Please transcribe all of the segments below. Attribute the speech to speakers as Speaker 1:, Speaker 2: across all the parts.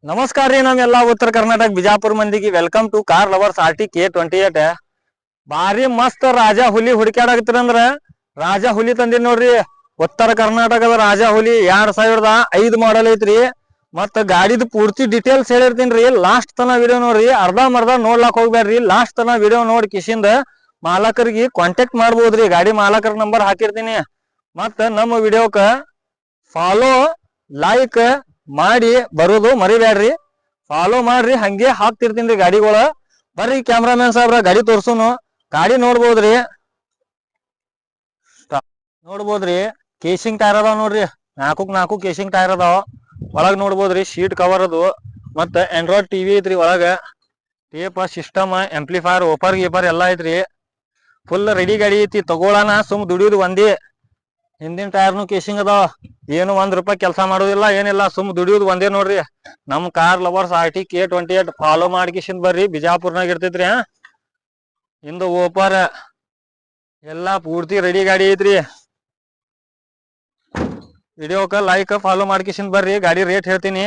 Speaker 1: ನಮಸ್ಕಾರ ರೀ ನಮ್ಮೆಲ್ಲಾ ಉತ್ತರ ಕರ್ನಾಟಕ ಬಿಜಾಪುರ ಮಂದಿಗೆ welcome to car lovers RTK28 ಬಾರಿ ಮಸ್ತ್ ರಾಜಾ ಹುಲಿ ಹುಡುಕ್ಯಾಡಕತ್ತೀರಂದ್ರ ರಾಜಾ ಹುಲಿ ತಂದಿನ್ ನೋಡ್ರಿ. ಉತ್ತರ ಕರ್ನಾಟಕದ ರಾಜಾ ಹುಲಿ 2005 ಮಾಡಲ್ ಐತ್ರಿ. ಮತ್ತ ಗಾಡಿದ ಪೂರ್ತಿ ಡೀಟೇಲ್ಸ್ ಹೇಳಿರ್ತೀನ್ರಿ. ಲಾಸ್ಟ್ ತನ ವಿಡಿಯೋ ನೋಡ್ರಿ, ಅರ್ಧಂಬರ್ಧ ನೋಡ್ಲಾಕ್ ಹೋಗ್ಬೇಡ್ರಿ. ಲಾಸ್ಟ್ ತನ ವಿಡಿಯೋ ನೋಡಿ ಕಿಶಿಂದ ಮಾಲಕರಿಗೆ ಕಾಂಟ್ಯಾಕ್ಟ್ ಮಾಡ್ಬೋದ್ರಿ. ಗಾಡಿ ಮಾಲಕರ ನಂಬರ್ ಹಾಕಿರ್ತೀನಿ. ಮತ್ತ ನಮ್ಮ ವಿಡಿಯೋಕ ಫಾಲೋ ಲೈಕ್ ಮಾಡಿ ಬರೋದು ಮರಿಬ್ಯಾಡ್ರಿ. ಫಾಲೋ ಮಾಡ್ರಿ, ಹಂಗೆ ಹಾಕ್ತಿರ್ತೀನಿ ಗಾಡಿಗಳ. ಬರ್ರಿ ಕ್ಯಾಮ್ರಾಮನ್ ಸಾಹೇಬ್ರ ಗಾಡಿ ತೋರ್ಸುನು. ಗಾಡಿ ನೋಡ್ಬೋದ್ರಿ, ಕೇಸಿಂಗ್ ಟೈರ್ ಅದಾವ ನೋಡ್ರಿ. 4 ಕೇಸಿಂಗ್ ಟೈರ್ ಅದಾವ. ಒಳಗ್ ನೋಡ್ಬೋದ್ರಿ ಶೀಟ್ ಕವರ್ ಅದು. ಮತ್ತ ಆಂಡ್ರಾಯ್ಡ್ ಟಿವಿ ಐತ್ರಿ ಒಳಗ. ಟೇಪ್ ಸಿಸ್ಟಮ್ ಆಂಪ್ಲಿಫೈರ್ ಓಪರ್ ಗೀಪರ್ ಎಲ್ಲಾ ಐತ್ರಿ. ಫುಲ್ ರೆಡಿ ಗಾಡಿ ಐತಿ. ತಗೋಳಣ ಸುಮ್ ದುಡಿಯೋದು ಒಂದೇ. ಹಿಂದಿನ ಟೈರ್ನು ಕೇಸಿಂಗ್ ಅದಾವ. ಏನು ₹1 ಕೆಲಸ ಮಾಡೋದಿಲ್ಲ, ಏನಿಲ್ಲ, ಸುಮ್ ದುಡಿಯೋದು ಒಂದೇ ನೋಡ್ರಿ. ನಮ್ ಕಾರ್ ಲವರ್ಸ್ RTK28 ಫಾಲೋ ಮಾಡ್ಕಿಶನ್ ಬರ್ರಿ. ಬಿಜಾಪುರ್ನಾಗ ಇರ್ತೈತ್ರಿ. ಇಂದು ಓಪರ್ ಎಲ್ಲಾ ಪೂರ್ತಿ ರೆಡಿ ಗಾಡಿ ಐತ್ರಿ. ವಿಡಿಯೋಕ ಲೈಕ್ ಫಾಲೋ ಮಾಡ್ಕಿಶನ್ ಬರ್ರಿ. ಗಾಡಿ ರೇಟ್ ಹೇಳ್ತೀನಿ.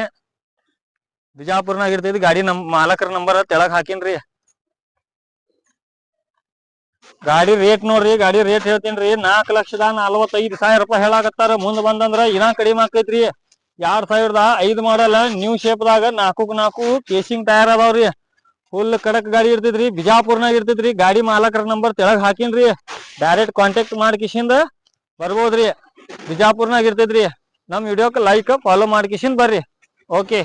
Speaker 1: ಬಿಜಾಪುರ್ನಾಗ ಇರ್ತೈತಿ. ಗಾಡಿ ಮಾಲಕರ ನಂಬರ್ ತೆಳಗ್ ಹಾಕಿನ್ರಿ. ಗಾಡಿ ರೇಟ್ ನೋಡ್ರಿ. ಗಾಡಿ ರೇಟ್ ಹೇಳ್ತೀನ್ರಿ. 4,45,000 ಹೇಳಾಕತ್ತಾರ. ಮುಂದ್ ಬಂದಂದ್ರ ಇನ್ನ ಕಡಿಮೆ ಆಕೈತ್ರಿ. 2005 ಮಾಡಲ್ ನ್ಯೂ ಶೇಪ್ ದಾಗ 4 ಕೇಸಿಂಗ್ ಟೈರ್ ಅದಾವ್ರಿ. ಫುಲ್ ಕಡಕ್ ಗಾಡಿ ಇರ್ತೈತ್ರಿ. ಬಿಜಾಪುರ್ನಾಗ ಇರ್ತೈತ್ರಿ. ಗಾಡಿ ಮಾಲಕರ ನಂಬರ್ ತೆಳಗ್ ಹಾಕಿನ್ರಿ. ಡೈರೆಕ್ಟ್ ಕಾಂಟ್ಯಾಕ್ಟ್ ಮಾಡ್ಕಿಶಿಂದ ಬರ್ಬೋದ್ರಿ. ಬಿಜಾಪುರ್ನಾಗ ಇರ್ತೈತ್ರಿ. ನಮ್ ವಿಡಿಯೋಕ್ ಲೈಕ್ ಫಾಲೋ ಮಾಡ್ಕಿಶಿಂದ ಬರ್ರಿ. ಓಕೆ.